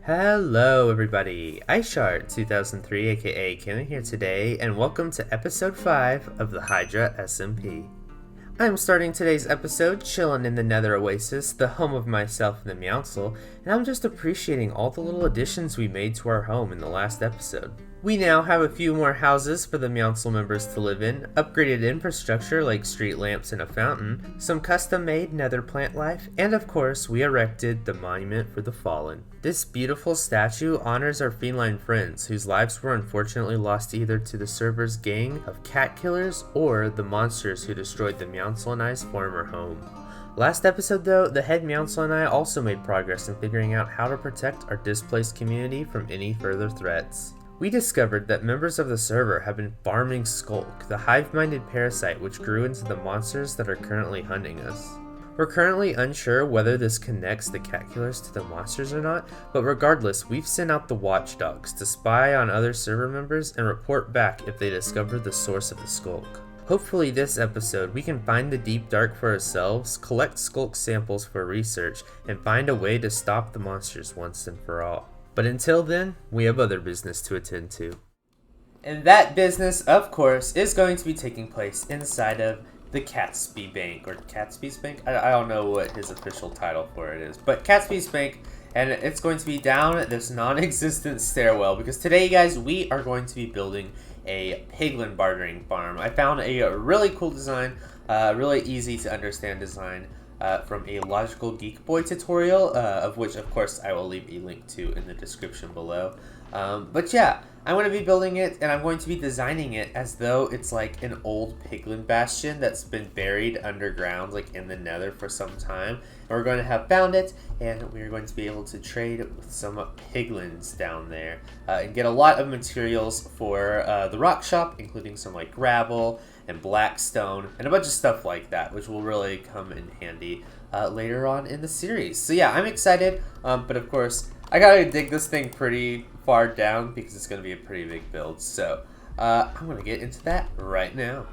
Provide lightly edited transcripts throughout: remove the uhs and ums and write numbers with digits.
Hello everybody, 𝗧𝗚𝗘𝗦𝗧𝗔𝗠𝗘𝗥𝗦 aka Ken here today, and welcome to episode 5 of the Hydra SMP. I'm starting today's episode chilling in the Nether Oasis, the home of myself and the Meowncil, and I'm just appreciating all the little additions we made to our home in the last episode. We now have a few more houses for the Meowncil members to live in, upgraded infrastructure like street lamps and a fountain, some custom-made nether plant life, and of course we erected the monument for the fallen. This beautiful statue honors our feline friends whose lives were unfortunately lost either to the server's gang of cat killers or the monsters who destroyed the Meowncil and I's former home. Last episode though, the head Meowncil and I also made progress in figuring out how to protect our displaced community from any further threats. We discovered that members of the server have been farming Skulk, the hive-minded parasite which grew into the monsters that are currently hunting us. We're currently unsure whether this connects the cat killers to the monsters or not, but regardless, we've sent out the Watchdogs to spy on other server members and report back if they discover the source of the Skulk. Hopefully this episode we can find the deep dark for ourselves, collect Skulk samples for research, and find a way to stop the monsters once and for all. But until then, we have other business to attend to. And that business, of course, is going to be taking place inside of the Catsby Bank, or Catsby's Bank? I don't know what his official title for it is, but Catsby's Bank, and it's going to be down this non-existent stairwell, because today, guys, we are going to be building a piglin bartering farm. I found a really cool design, really easy to understand design, from a Logical Geek Boy tutorial, of which, of course, I will leave a link to in the description below. But yeah, I'm going to be building it, and I'm going to be designing it as though it's like an old Piglin Bastion that's been buried underground, like in the nether for some time. And we're going to have found it, and we're going to be able to trade with some piglins down there, and get a lot of materials for the rock shop, including some like gravel and blackstone, and a bunch of stuff like that, which will really come in handy later on in the series. So yeah, I'm excited, but of course, I gotta dig this thing pretty far down because it's gonna be a pretty big build. So I'm gonna get into that right now.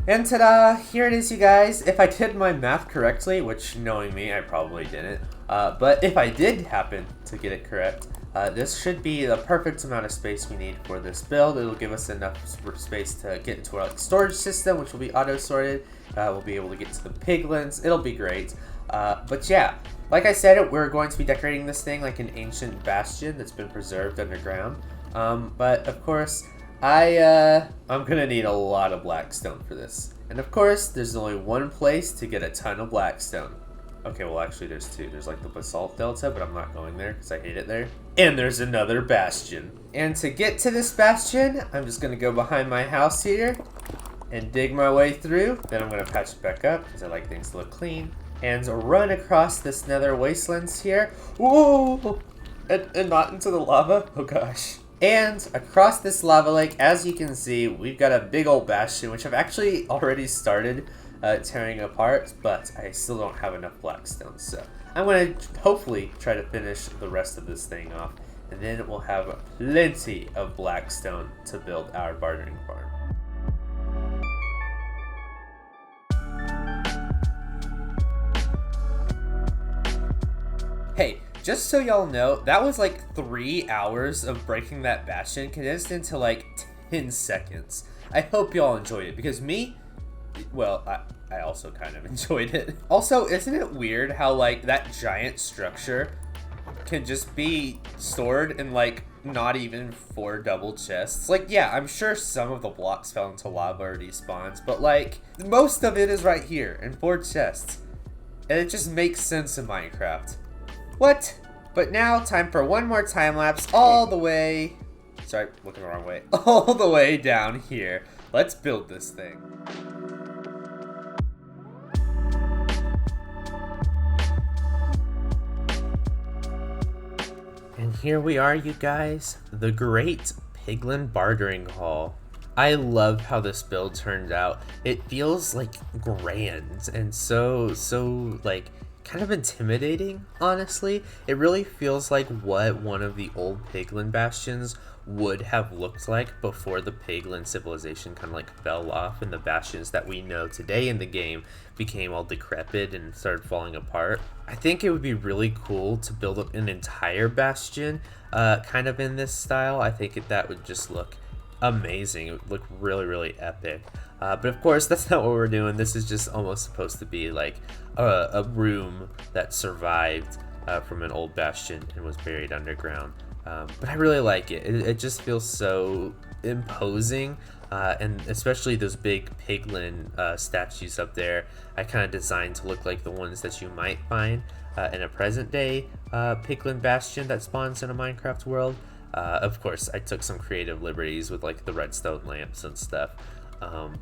And ta-da! Here it is, you guys. If I did my math correctly, which knowing me, I probably didn't, but if I did happen to get it correct, this should be the perfect amount of space we need for this build. It'll give us enough space to get into our storage system, which will be auto-sorted. We'll be able to get to the piglins. It'll be great. But yeah, like I said, we're going to be decorating this thing like an ancient bastion that's been preserved underground. But of course, I'm gonna need a lot of blackstone for this. And of course, there's only one place to get a ton of blackstone. Okay, well actually there's two. There's like the basalt delta, but I'm not going there because I hate it there. And there's another bastion. And to get to this bastion, I'm just gonna go behind my house here and dig my way through. Then I'm gonna patch it back up because I like things to look clean. And run across this nether wastelands here. Ooh! And not into the lava. Oh gosh. And across this lava lake, as you can see, we've got a big old bastion, which I've actually already started tearing apart, but I still don't have enough blackstone. So I'm going to hopefully try to finish the rest of this thing off, and then we'll have plenty of blackstone to build our bartering farm. Hey, just so y'all know, that was like 3 hours of breaking that bastion condensed into like 10 seconds. I hope y'all enjoyed it, because me, well, I also kind of enjoyed it. Also, isn't it weird how like that giant structure can just be stored in like not even 4 double chests? Like, yeah, I'm sure some of the blocks fell into lava or despawns, but like most of it is right here in 4 chests. And it just makes sense in Minecraft. What? But now, time for one more time lapse all the way... Sorry, looking the wrong way. All the way down here. Let's build this thing. And here we are, you guys. The Great Piglin Bartering Hall. I love how this build turned out. It feels like grand and so like kind of intimidating, honestly. It really feels like what one of the old Piglin bastions would have looked like before the Piglin civilization kind of like fell off and the bastions that we know today in the game became all decrepit and started falling apart. I think it would be really cool to build up an entire bastion kind of in this style. I think that would just look amazing. It would look really, really epic. But of course, that's not what we're doing. This is just almost supposed to be like a room that survived from an old bastion and was buried underground. But I really like it. It just feels so imposing, and especially those big Piglin statues up there, I kind of designed to look like the ones that you might find in a present-day Piglin bastion that spawns in a Minecraft world. Of course, I took some creative liberties with like the redstone lamps and stuff.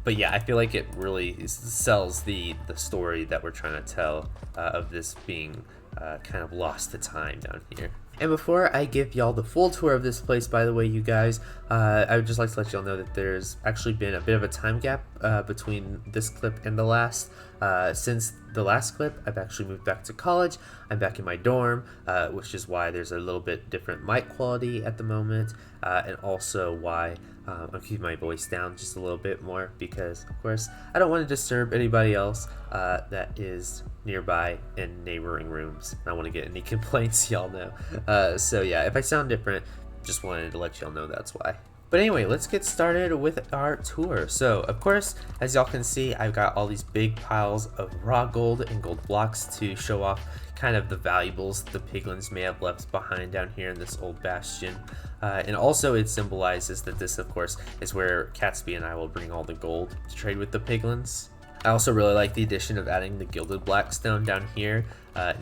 But yeah, I feel like it really sells the story that we're trying to tell of this being kind of lost to time down here. And before I give y'all the full tour of this place, by the way, you guys, I would just like to let y'all know that there's actually been a bit of a time gap between this clip and the last. Since the last clip, I've actually moved back to college. I'm back in my dorm, which is why there's a little bit different mic quality at the moment, and also why I'm keeping my voice down just a little bit more because, of course, I don't want to disturb anybody else that is nearby in neighboring rooms. I don't want to get any complaints, y'all know. So yeah, if I sound different, just wanted to let y'all know that's why. But anyway, let's get started with our tour. So, of course, as y'all can see, I've got all these big piles of raw gold and gold blocks to show off kind of the valuables the Piglins may have left behind down here in this old bastion. And also it symbolizes that this, of course, is where 𝗧𝗜𝗘𝗦𝗧𝗔𝗠𝗘𝗦 and I will bring all the gold to trade with the Piglins. I also really like the addition of adding the gilded blackstone down here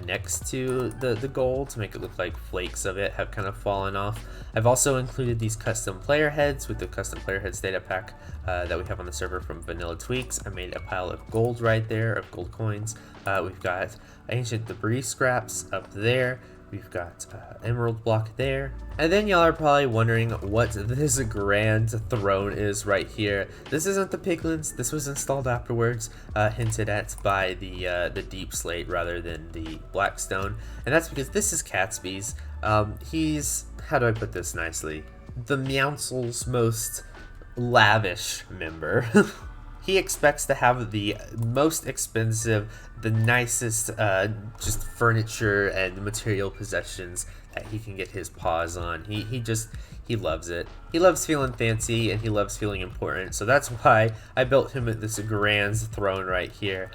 next to the gold to make it look like flakes of it have kind of fallen off. I've also included these custom player heads with the custom player heads data pack that we have on the server from Vanilla Tweaks. I made a pile of gold right there, of gold coins. We've got ancient debris scraps up there. We've got emerald block there. And then y'all are probably wondering what this grand throne is right here. This isn't the Piglins. This was installed afterwards, hinted at by the deep slate rather than the blackstone. And that's because this is 𝗧𝗜𝗍's. He's, how do I put this nicely? The Meowncil's most lavish member. He expects to have the most expensive, the nicest just furniture and material possessions that he can get his paws on. He loves it. He loves feeling fancy and he loves feeling important. So that's why I built him this grand throne right here.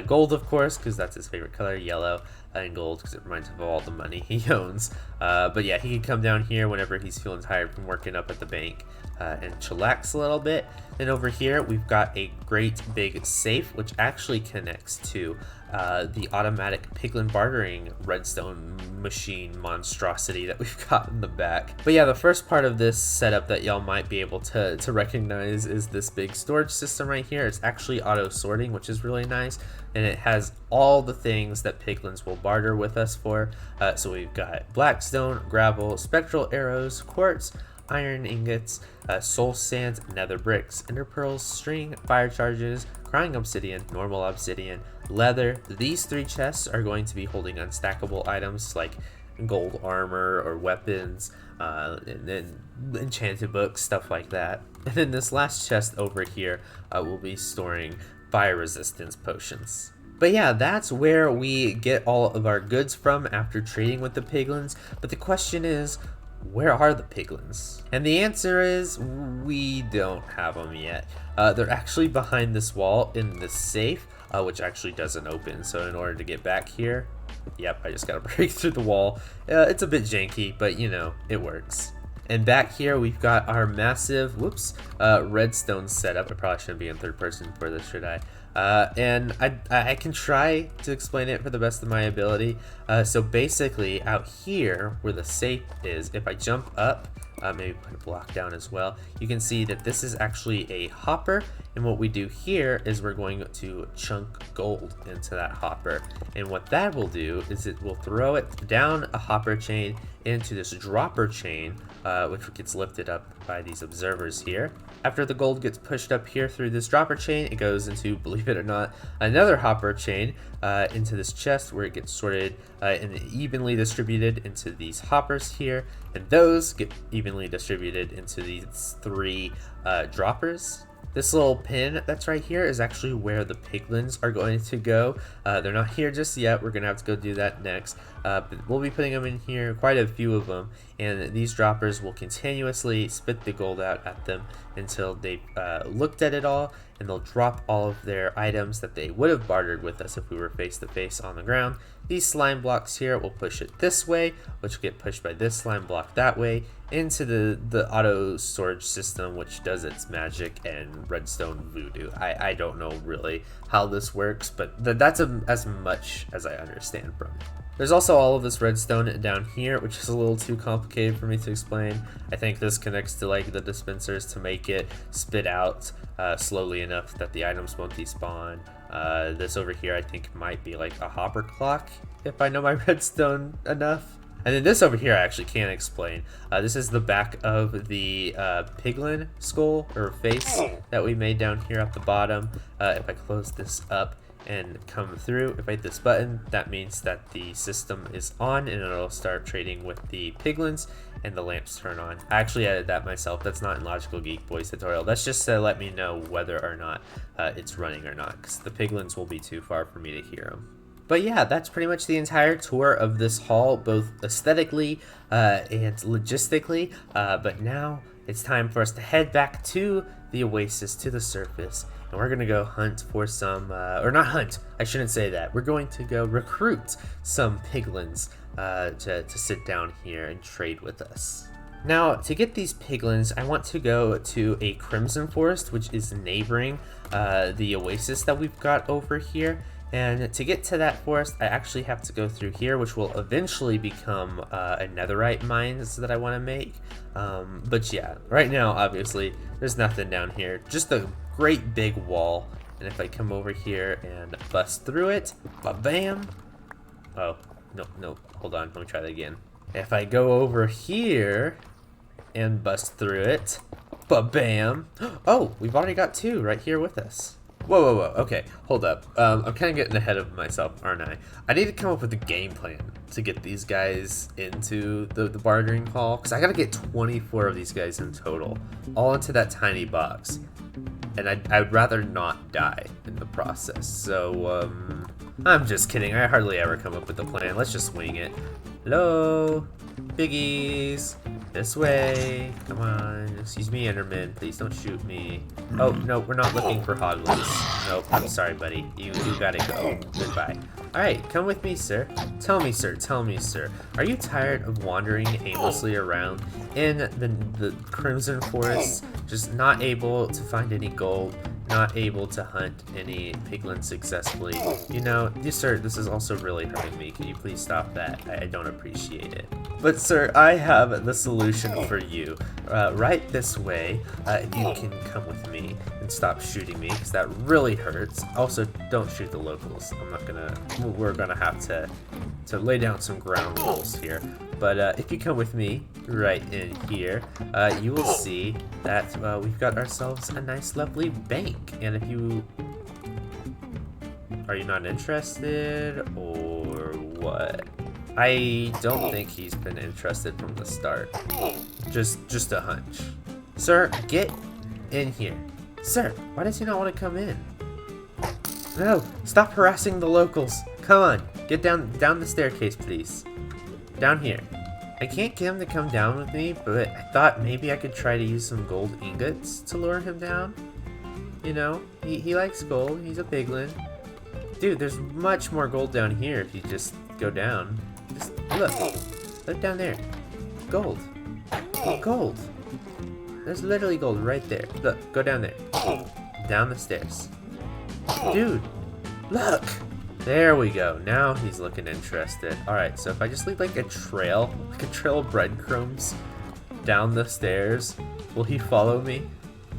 Gold, of course, because that's his favorite color, yellow, and gold because it reminds him of all the money he owns. But yeah, he can come down here whenever he's feeling tired from working up at the bank and chillax a little bit. Then over here, we've got a great big safe, which actually connects to the automatic Piglin bartering redstone machine monstrosity that we've got in the back. But yeah, the first part of this setup that y'all might be able to recognize is this big storage system right here. It's actually auto sorting, which is really nice. And it has all the things that Piglins will barter with us for. So we've got blackstone, gravel, spectral arrows, quartz, iron ingots, soul sand, nether bricks, ender pearls, string, fire charges, crying obsidian, normal obsidian, leather. These 3 chests are going to be holding unstackable items like gold armor or weapons, and then enchanted books, stuff like that. And then this last chest over here will be storing fire resistance potions. But yeah, that's where we get all of our goods from after trading with the Piglins. But the question is, where are the Piglins? And the answer is, we don't have them yet. They're actually behind this wall in this safe, which actually doesn't open. So in order to get back here, yep, I just gotta break through the wall. It's a bit janky, but you know, it works. And back here, we've got our massive, redstone setup. I probably shouldn't be in third person for this, should I? And I can try to explain it for the best of my ability. So basically, out here where the safe is, if I jump up, maybe put a block down as well, you can see that this is actually a hopper, And what we do here is we're going to chunk gold into that hopper. And what that will do is it will throw it down a hopper chain into this dropper chain, which gets lifted up by these observers here. After the gold gets pushed up here through this dropper chain, it goes into, believe it or not, another hopper chain into this chest where it gets sorted and evenly distributed into these hoppers here. And those get evenly distributed into these 3 droppers. This little pin that's right here is actually where the piglins are going to go. They're not here just yet. We're going to have to go do that next. But we'll be putting them in here, quite a few of them. And these droppers will continuously spit the gold out at them until they've looked at it all. And they'll drop all of their items that they would have bartered with us if we were face to face on the ground. These slime blocks here will push it this way, which will get pushed by this slime block that way, into the auto storage system, which does its magic and redstone voodoo. I don't know really how this works, but that's as much as I understand from it. There's also all of this redstone down here, which is a little too complicated for me to explain. I think this connects to like the dispensers to make it spit out slowly enough that the items won't despawn. This over here I think might be like a hopper clock, if I know my redstone enough. And then this over here I actually can't explain. This is the back of the piglin skull or face that we made down here at the bottom. If I close this up and come through, if I hit this button, that means that the system is on and it'll start trading with the piglins and the lamps turn on. I actually added that myself. That's not in Logical Geek Boy's tutorial. That's just to let me know whether or not it's running or not, because the piglins will be too far for me to hear them. But yeah, that's pretty much the entire tour of this hall, both aesthetically and logistically. But now it's time for us to head back to the oasis, to the surface, and we're gonna go hunt for some, or not hunt, I shouldn't say that. We're going to go recruit some piglins to sit down here and trade with us. Now, to get these piglins, I want to go to a crimson forest, which is neighboring the oasis that we've got over here. And to get to that forest, I actually have to go through here, which will eventually become a netherite mines that I want to make. But yeah, right now, obviously, there's nothing down here. Just a great big wall. And if I come over here and bust through it, ba-bam. Oh, no, hold on, let me try that again. If I go over here and bust through it, ba-bam. Oh, we've already got 2 right here with us. Whoa, okay, hold up. I'm kind of getting ahead of myself, aren't I? I need to come up with a game plan to get these guys into the bartering hall, because I gotta get 24 of these guys in total, all into that tiny box. And I'd rather not die in the process, so, I'm just kidding. I hardly ever come up with a plan. Let's just wing it. Hello? Piggies? This way. Come on. Excuse me, Enderman. Please don't shoot me. Oh, no, we're not looking for hoglins. Nope, I'm sorry, buddy. You gotta go. Goodbye. Alright, come with me, sir. Tell me, sir. Are you tired of wandering aimlessly around in the Crimson Forest, just not able to find any gold, not able to hunt any piglins successfully? You know, sir, this is also really hurting me. Can you please stop that? I don't appreciate it. But sir, I have the solution for you. Right this way, you can come with me and stop shooting me, because that really hurts. Also, don't shoot the locals. We're gonna have to lay down some ground rules here. But if you come with me right in here, you will see that we've got ourselves a nice lovely bank. And if you... Are you not interested, or what? I don't think he's been interested from the start. Just a hunch. Sir, get in here. Sir, why does he not want to come in? No, stop harassing the locals. Come on, get down the staircase, please. Down here. I can't get him to come down with me, but I thought maybe I could try to use some gold ingots to lure him down. You know, he likes gold. He's a piglin. Dude, there's much more gold down here if you just go down. Just look down there. Gold. Gold. There's literally gold right there. Look, go down there. Down the stairs. Dude, look. There we go. Now he's looking interested. Alright, so if I just leave like a trail of breadcrumbs down the stairs, will he follow me?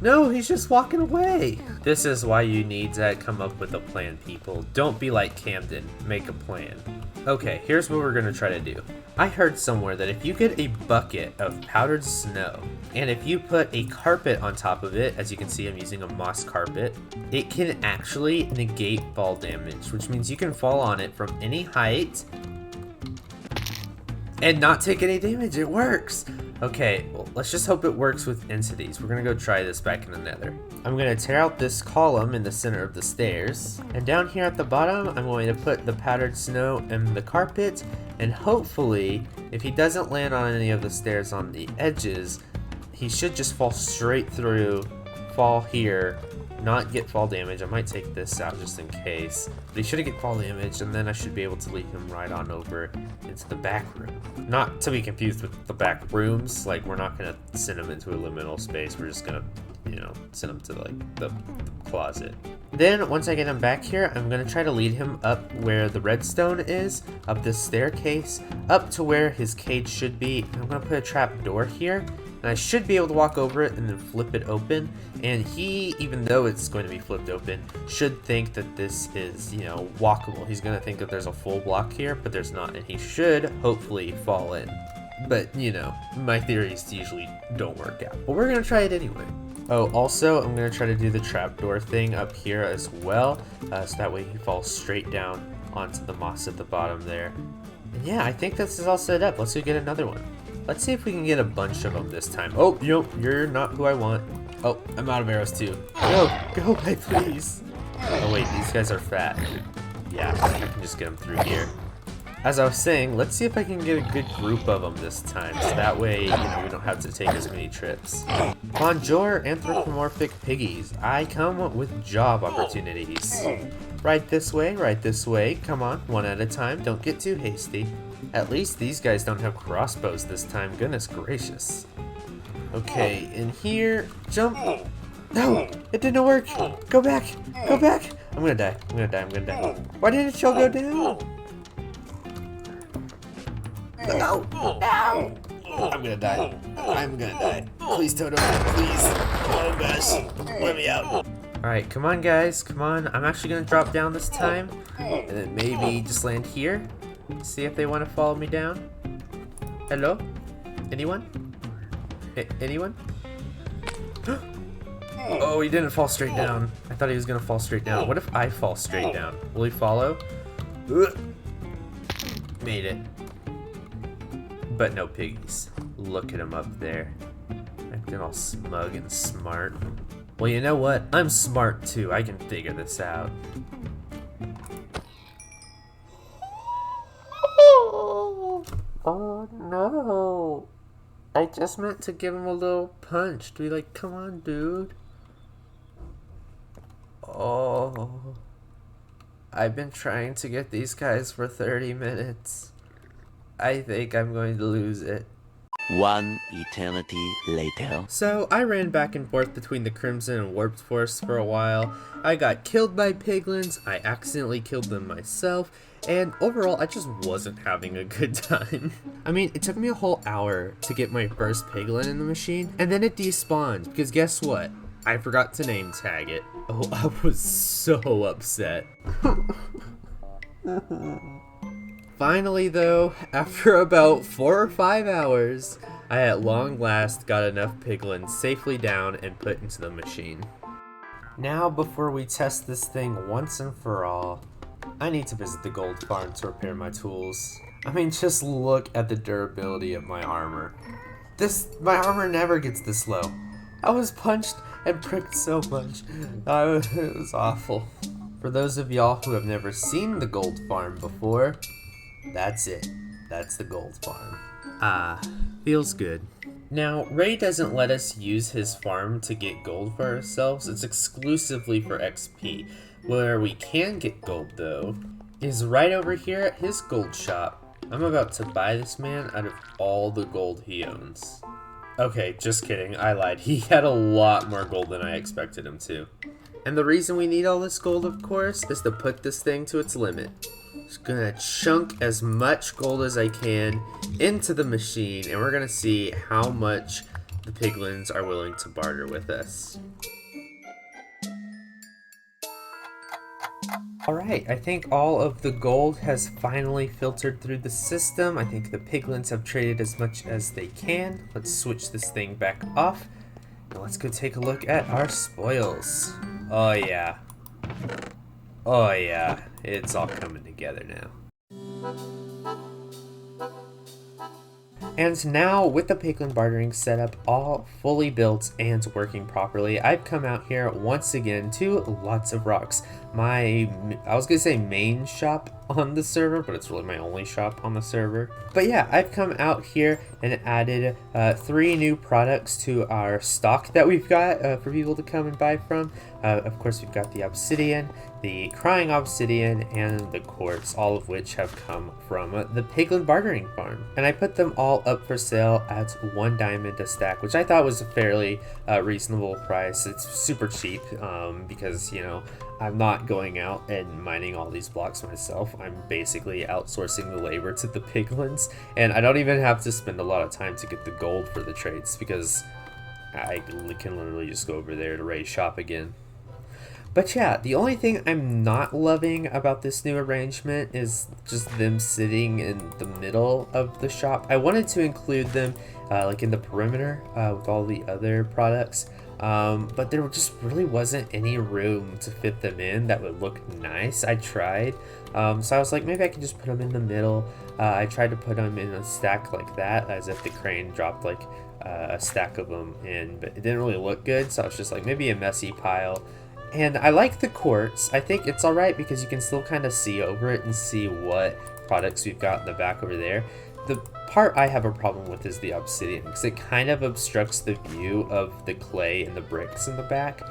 No, he's just walking away. This is why you need to come up with a plan, people. Don't be like Camden. Make a plan. Okay, here's what we're gonna try to do. I heard somewhere that if you get a bucket of powdered snow, and if you put a carpet on top of it, as you can see I'm using a moss carpet, it can actually negate fall damage, which means you can fall on it from any height and not take any damage. It works. Okay, well, let's just hope it works with entities. We're gonna go try this back in the nether. I'm gonna tear out this column in the center of the stairs, and down here at the bottom I'm going to put the powdered snow and the carpet, and hopefully if he doesn't land on any of the stairs on the edges, he should just fall straight through, fall here, not get fall damage. I might take this out just in case, but he shouldn't get fall damage, and then I should be able to lead him right on over into the back room. Not to be confused with the back rooms, like we're not gonna send him into a liminal space, we're just gonna, you know, send him to like the closet. Then once I get him back here, I'm gonna try to lead him up where the redstone is, up this staircase, up to where his cage should be. I'm gonna put a trap door here, and I should be able to walk over it and then flip it open, and he, even though it's going to be flipped open, should think that this is, you know, walkable. He's gonna think that there's a full block here, but there's not, and he should hopefully fall in. But, you know, my theories usually don't work out, but we're gonna try it anyway. Oh, also, I'm gonna try to do the trapdoor thing up here as well, so that way he falls straight down onto the moss at the bottom there. And yeah, I think this is all set up. Let's go get another one. Let's see if we can get a bunch of them this time. Oh, you're not who I want. Oh, I'm out of arrows too. Go away, please. Oh wait, these guys are fat. Yeah, I can just get them through here. As I was saying, let's see if I can get a good group of them this time, so that way, you know, we don't have to take as many trips. Bonjour, anthropomorphic piggies. I come with job opportunities. Right this way. Come on, one at a time. Don't get too hasty. At least these guys don't have crossbows this time. Goodness gracious. Okay, in here, jump. No, it didn't work. Go back. I'm gonna die. Why didn't y'all go down? No. I'm gonna die. Please, Toto, please. Oh gosh, let me out. Alright, come on guys, come on. I'm actually gonna drop down this time, and then maybe just land here. See if they want to follow me down. Hello? Anyone? Anyone? Oh, he didn't fall straight down. I thought he was gonna fall straight down. What if I fall straight down? Will he follow? Made it. But no piggies. Look at him up there. Acting all smug and smart. Well, you know what? I'm smart too. I can figure this out. Oh no. I just meant to give him a little punch to be like, come on, dude. Oh. I've been trying to get these guys for 30 minutes. I think I'm going to lose it. One eternity later. So I ran back and forth between the Crimson and Warped Force for a while. I got killed by piglins, I accidentally killed them myself, and overall I just wasn't having a good time. I mean, it took me a whole hour to get my first piglin in the machine, and then it despawned, because guess what? I forgot to name tag it. Oh, I was so upset. Finally though, after about 4 or 5 hours, I at long last got enough piglins safely down and put into the machine. Now before we test this thing once and for all, I need to visit the gold farm to repair my tools. I mean, just look at the durability of my armor. My armor never gets this low. I was punched and pricked so much. It was awful. For those of y'all who have never seen the gold farm before, that's it. That's the gold farm. Ah, feels good. Now, Ray doesn't let us use his farm to get gold for ourselves. It's exclusively for XP. Where we can get gold, though, is right over here at his gold shop. I'm about to buy this man out of all the gold he owns. Okay, just kidding. I lied. He had a lot more gold than I expected him to. And the reason we need all this gold, of course, is to put this thing to its limit. Just gonna chunk as much gold as I can into the machine, and we're gonna see how much the piglins are willing to barter with us. Alright, I think all of the gold has finally filtered through the system. I think the piglins have traded as much as they can. Let's switch this thing back off. Now let's go take a look at our spoils. Oh yeah. Oh yeah, it's all coming together now. And now, with the Piglin bartering setup all fully built and working properly, I've come out here once again to Lots of Rocks. I was gonna say main shop on the server, but it's really my only shop on the server. But yeah, I've come out here and added 3 new products to our stock that we've got for people to come and buy from. Of course, we've got the obsidian, the crying obsidian, and the quartz, all of which have come from the Piglin bartering farm. And I put them all up for sale at 1 diamond a stack, which I thought was a fairly reasonable price. It's super cheap because, you know, I'm not going out and mining all these blocks myself. I'm basically outsourcing the labor to the piglins, and I don't even have to spend a lot of time to get the gold for the trades because I can literally just go over there to raid shop again. But yeah, the only thing I'm not loving about this new arrangement is just them sitting in the middle of the shop. I wanted to include them like in the perimeter with all the other products, but there just really wasn't any room to fit them in that would look nice. I tried, so I was like, maybe I can just put them in the middle. I tried to put them in a stack like that, as if the crane dropped like a stack of them in, but it didn't really look good, so I was just like, maybe a messy pile. And I like the quartz. I think it's alright because you can still kind of see over it and see what products we've got in the back over there. The part I have a problem with is the obsidian, because it kind of obstructs the view of the clay and the bricks in the back.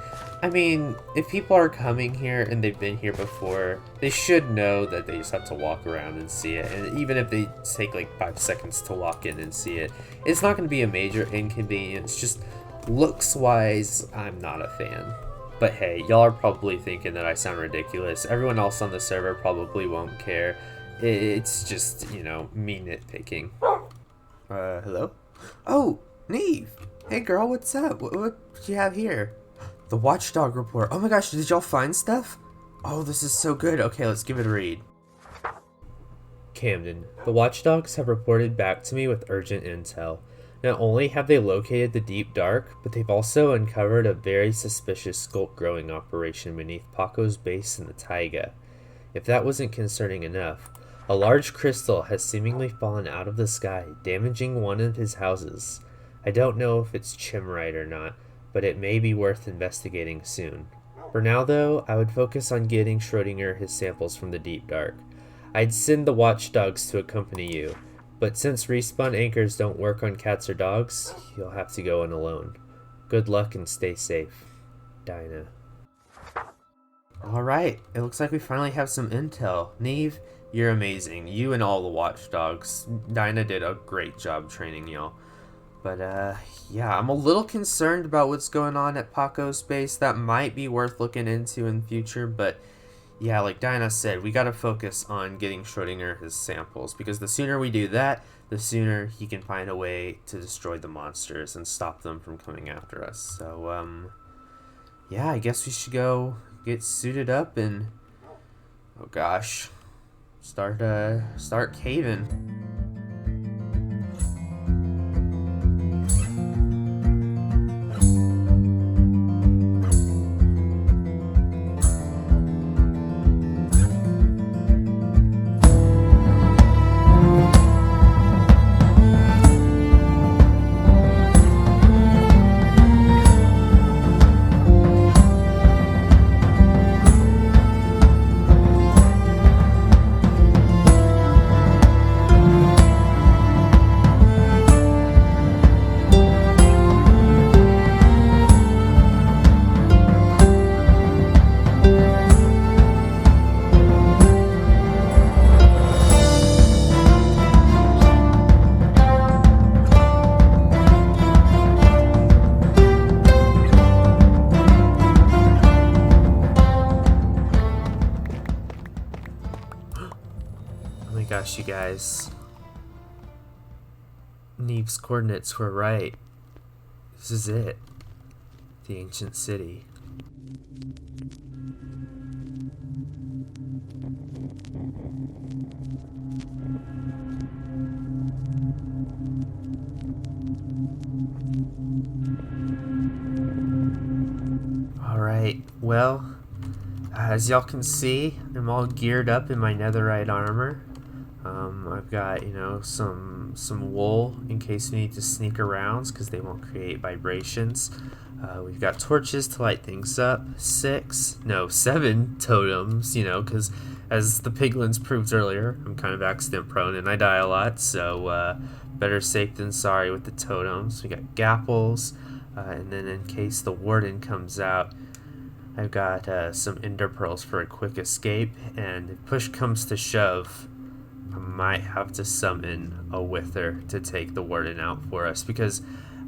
I mean, if people are coming here and they've been here before, they should know that they just have to walk around and see it. And even if they take like 5 seconds to walk in and see it, it's not going to be a major inconvenience. Just looks-wise, I'm not a fan. But hey, y'all are probably thinking that I sound ridiculous. Everyone else on the server probably won't care. It's just, you know, me nitpicking. Hello? Oh, Neve! Hey girl, what's up? What do you have here? The Watchdog Report. Oh my gosh, did y'all find stuff? Oh, this is so good. Okay, let's give it a read. Camden. The Watchdogs have reported back to me with urgent intel. Not only have they located the Deep Dark, but they've also uncovered a very suspicious sculk growing operation beneath Paco's base in the taiga. If that wasn't concerning enough, a large crystal has seemingly fallen out of the sky, damaging one of his houses. I don't know if it's chimrite or not, but it may be worth investigating soon. For now though, I would focus on getting Schrodinger his samples from the Deep Dark. I'd send the Watchdogs to accompany you, but since respawn anchors don't work on cats or dogs, you'll have to go in alone. Good luck and stay safe. Dinah. Alright, it looks like we finally have some intel. Neve, you're amazing. You and all the Watchdogs. Dinah did a great job training y'all. But yeah, I'm a little concerned about what's going on at Paco's base. That might be worth looking into in the future, but yeah, like Dinah said, we gotta focus on getting Schrodinger his samples, because the sooner we do that, the sooner he can find a way to destroy the monsters and stop them from coming after us. So, yeah, I guess we should go get suited up and, oh gosh, start caving. Gosh, you guys, Neve's coordinates were right. This is it. The ancient city. Alright, well, as y'all can see, I'm all geared up in my netherite armor. I've got, you know, some wool in case we need to sneak around because they won't create vibrations. We've got torches to light things up. 7 totems, you know, because as the piglins proved earlier, I'm kind of accident prone and I die a lot, so better safe than sorry with the totems. We got gapples, and then in case the warden comes out, I've got some ender pearls for a quick escape, and if push comes to shove, I might have to summon a 𝗧𝗜𝗗𝗘𝗥𝗦 to take the warden out for us, because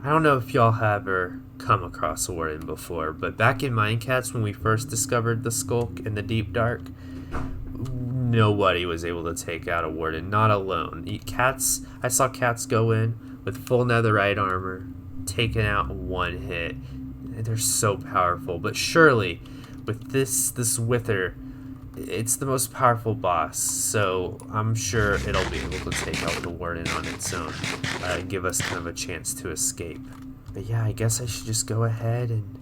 I don't know if y'all have ever come across a warden before, but back in Minecats when we first discovered the skulk in the deep dark, nobody was able to take out a warden, not alone. I saw cats go in with full netherite armor, taking out one hit. They're so powerful, but surely with this 𝗧𝗜𝗗𝗘𝗥𝗦, it's the most powerful boss, so I'm sure it'll be able to take out the warden on its own and give us kind of a chance to escape. But yeah, I guess I should just go ahead and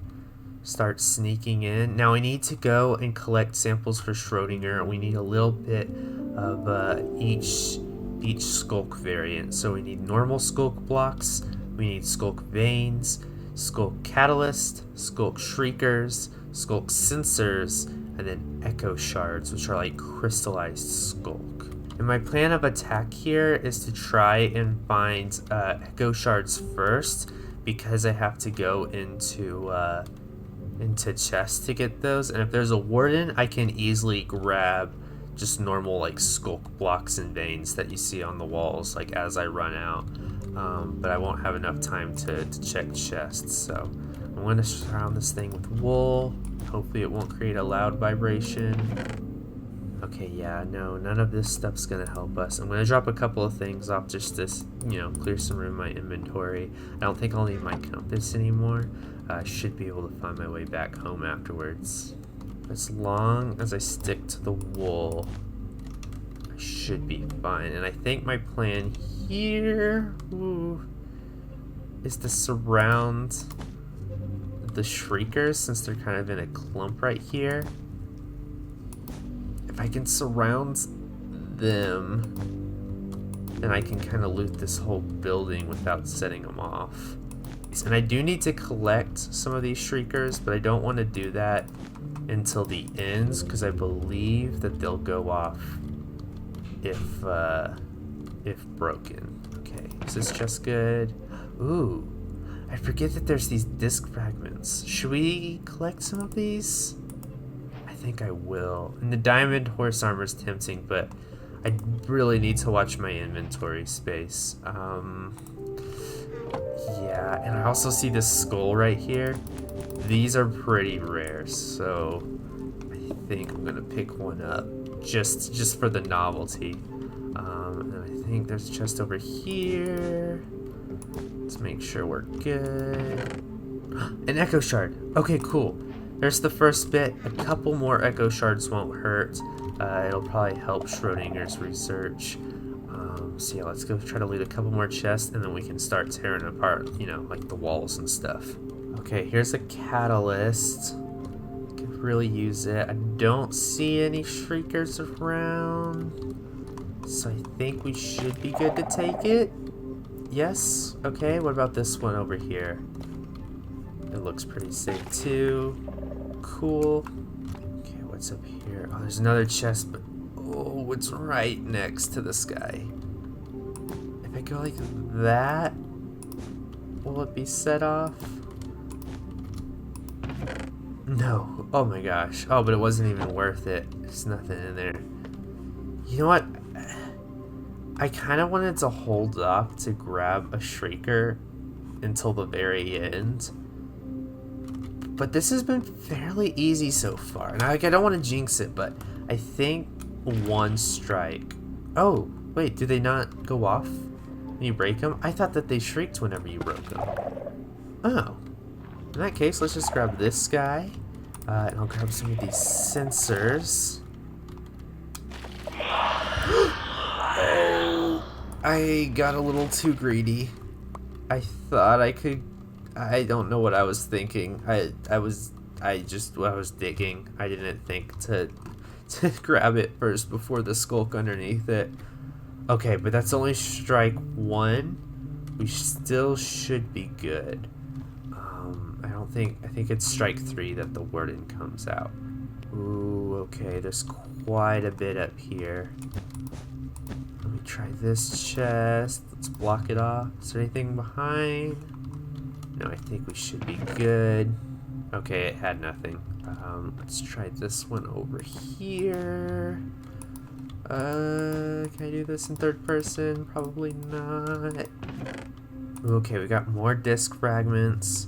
start sneaking in. Now we need to go and collect samples for Schrodinger. We need a little bit of each skulk variant. So we need normal skulk blocks, we need skulk veins, skulk catalyst, skulk shriekers, skulk sensors, and then echo shards, which are like crystallized skulk. And my plan of attack here is to try and find echo shards first, because I have to go into chests to get those. And if there's a warden, I can easily grab just normal like skulk blocks and veins that you see on the walls like as I run out. But I won't have enough time to check chests, so I'm going to surround this thing with wool. Hopefully it won't create a loud vibration. Okay, yeah, no, none of this stuff's gonna help us. I'm gonna drop a couple of things off just to, you know, clear some room in my inventory. I don't think I'll need my compass anymore. I should be able to find my way back home afterwards. As long as I stick to the wool, I should be fine. And I think my plan here is to surround the shriekers, since they're kind of in a clump right here. If I can surround them, then I can kind of loot this whole building without setting them off. And I do need to collect some of these shriekers, but I don't want to do that until the ends, because I believe that they'll go off if broken. Okay, is this just good? Ooh, I forget that there's these disc fragments. Should we collect some of these? I think I will. And the diamond horse armor is tempting, but I really need to watch my inventory space. Yeah, and I also see this skull right here. These are pretty rare, so I think I'm gonna pick one up just for the novelty. And I think there's a chest over here. Let's make sure we're good. An echo shard. Okay, cool. There's the first bit. A couple more echo shards won't hurt. It'll probably help Schrodinger's research. So yeah, let's go try to loot a couple more chests, and then we can start tearing apart, you know, like the walls and stuff. Okay, here's a catalyst. Could really use it. I don't see any shriekers around, so I think we should be good to take it. Yes. Okay, what about this one over here? It looks pretty safe too. Cool. Okay, what's up here? Oh, there's another chest, but oh, it's right next to this guy. If I go like that, will it be set off? No. Oh my gosh. Oh, but it wasn't even worth it. There's nothing in there. You know what? I kind of wanted to hold off to grab a shrieker until the very end. But this has been fairly easy so far. And I don't want to jinx it, but I think one strike. Oh, wait, do they not go off when you break them? I thought that they shrieked whenever you broke them. Oh. In that case, let's just grab this guy. And I'll grab some of these sensors. Oh, I got a little too greedy. I thought I could... I don't know what I was thinking. I was digging. I didn't think to grab it first before the skulk underneath it. Okay, but that's only strike 1. We still should be good. I think it's strike 3 that the Warden comes out. Ooh, okay, there's quite a bit up here. Let me try this chest. Let's block it off. Is there anything behind? No, I think we should be good. Okay, it had nothing. Let's try this one over here. Can I do this in third person? Probably not. Okay, we got more disc fragments.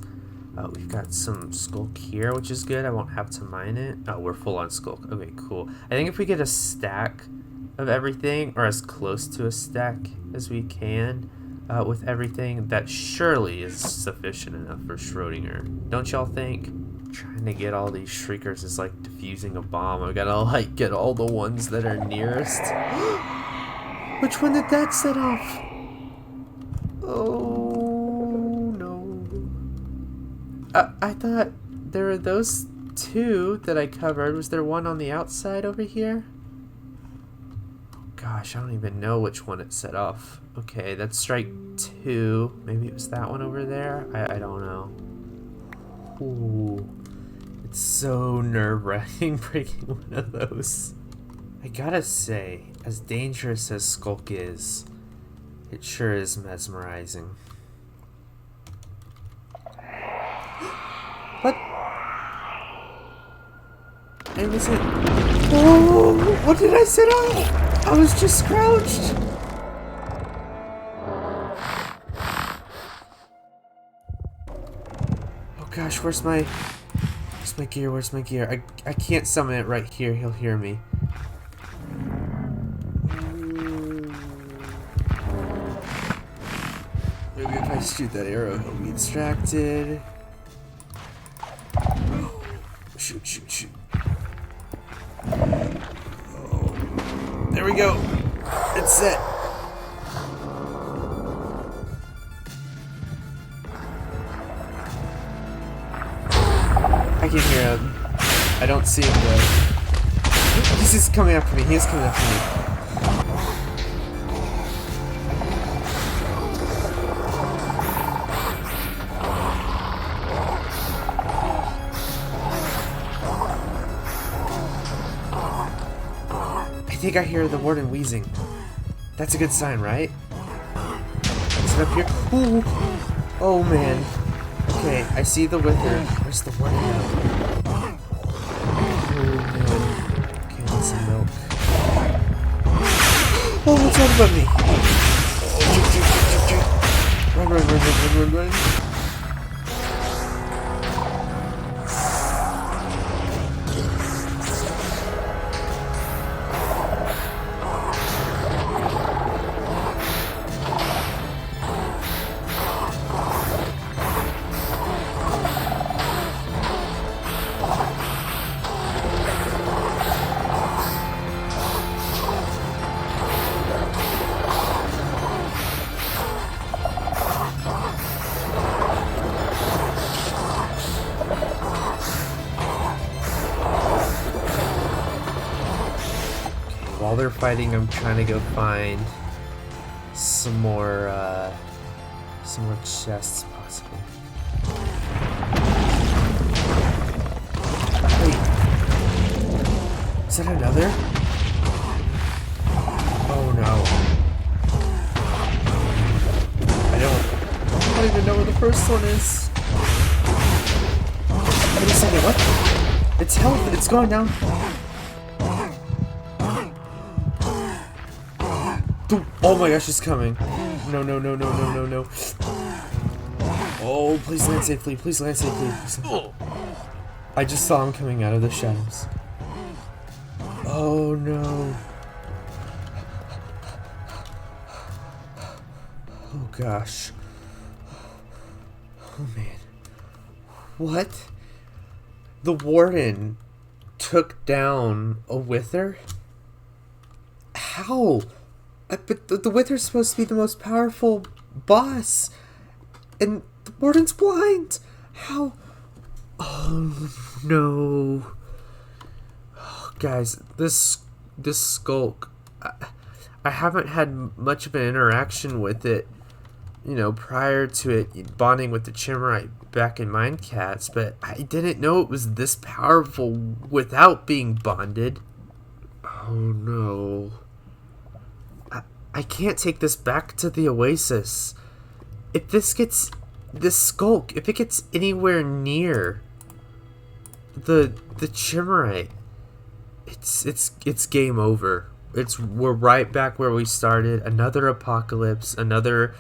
We've got some skulk here, which is good. I won't have to mine it. Oh, we're full on skulk. Okay, cool. I think if we get a stack of everything, or as close to a stack as we can with everything, that surely is sufficient enough for Schrodinger. Don't y'all think? Trying to get all these shriekers is like defusing a bomb. I gotta like get all the ones that are nearest. Which one did that set off? Oh no. I thought there were those 2 that I covered. Was there one on the outside over here? Gosh, I don't even know which one it set off. Okay, that's strike 2. Maybe it was that one over there? I don't know. Ooh. It's so nerve-wracking breaking one of those. I gotta say, as dangerous as skulk is, it sure is mesmerizing. What? I wasn't... Oh! What did I set off? I was just crouched! Oh gosh, where's my gear? Where's my gear? I can't summon it right here. He'll hear me. Maybe if I shoot that arrow, he'll be distracted. Shoot, shoot, shoot. Oh. There we go. It's set. I can hear him. I don't see him though. He's just coming after me. He is coming after me. I think I hear the Warden wheezing. That's a good sign, right? Is it up here? Ooh. Oh man. Okay, I see the wither. Where's the Warden now? Oh man. Okay, I need some milk. Oh, what's wrong about me? Run, run, run, run, run, run, run. While they're fighting, I'm trying to go find some more chests, possibly. Wait, is that another? Oh no! I don't even know where the first one is. Wait a second, what? It's health. It's going down. Oh my gosh, it's coming. No, no, no, no, no, no, no. Oh, please land safely. Please land safely. I just saw him coming out of the shadows. Oh no. Oh gosh. Oh man. What? The Warden took down a Wither? How? But the Wither's supposed to be the most powerful boss. And the Warden's blind. How? Oh, no. Oh, guys, this Skulk, I haven't had much of an interaction with it, prior to it bonding with the 𝗓𝗏𝗏𝗧𝗔𝗠𝗣𝗦 back in Mindcats, but I didn't know it was this powerful without being bonded. Oh no. I can't take this back to the Oasis. If this Skulk, if it gets anywhere near the 𝗓𝗏𝗏𝗧𝗔𝗠𝗕𝗥𝗦, it's game over. We're right back where we started. Another apocalypse, another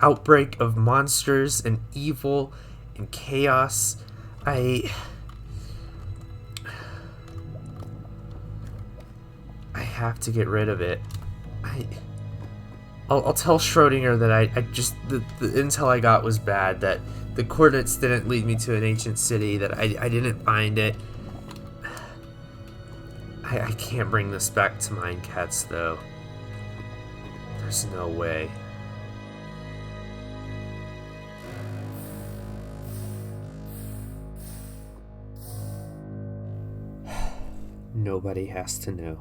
outbreak of monsters and evil and chaos. I have to get rid of it. I'll tell Schrodinger that I just the intel I got was bad, that the coordinates didn't lead me to an ancient city, that I didn't find it. I can't bring this back to Mindcats though. There's no way. Nobody has to know.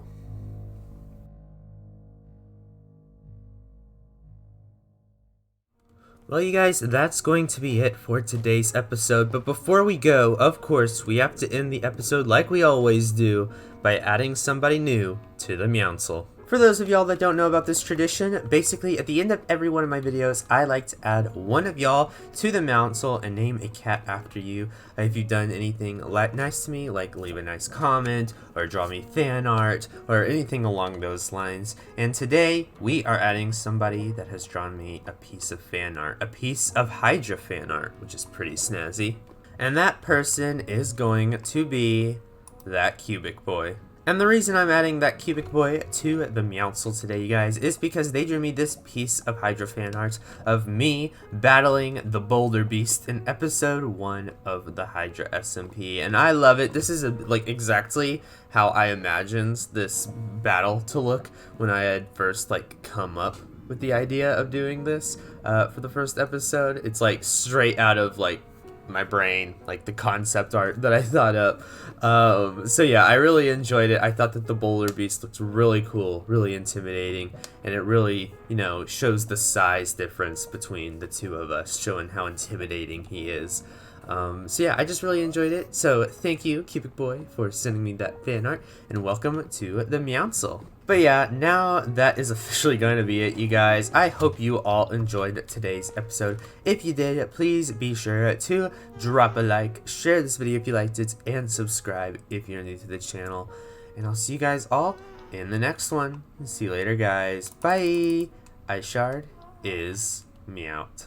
Well, you guys, that's going to be it for today's episode. But before we go, of course, we have to end the episode like we always do by adding somebody new to the Meowncil. For those of y'all that don't know about this tradition, basically at the end of every one of my videos, I like to add one of y'all to the Meowncil and name a cat after you. If you've done anything nice to me, like leave a nice comment, or draw me fan art, or anything along those lines. And today, we are adding somebody that has drawn me a piece of fan art, a piece of Hydra fan art, which is pretty snazzy. And that person is going to be that Cubic Boy. And the reason I'm adding that Cubic Boy to the Meowncil today, you guys, is because they drew me this piece of Hydra fan art of me battling the Boulder Beast in episode 1 of the Hydra SMP, and I love it. This is like exactly how I imagined this battle to look when I had first come up with the idea of doing this for the first episode. It's like straight out of my brain, the concept art that I thought up. So yeah, I really enjoyed it. I thought that the Boulder Beast looks really cool, really intimidating, and it really, shows the size difference between the two of us, showing how intimidating he is. So yeah, I just really enjoyed it. So thank you, Cubic Boy, for sending me that fan art, and welcome to the Meowncil. But yeah, now that is officially going to be it, you guys. I hope you all enjoyed today's episode. If you did, please be sure to drop a like, share this video if you liked it, and subscribe if you're new to the channel. And I'll see you guys all in the next one. See you later, guys. Bye. 𝗓𝗏𝗏𝗧𝗔𝗠𝗕𝗥𝗦 is me out.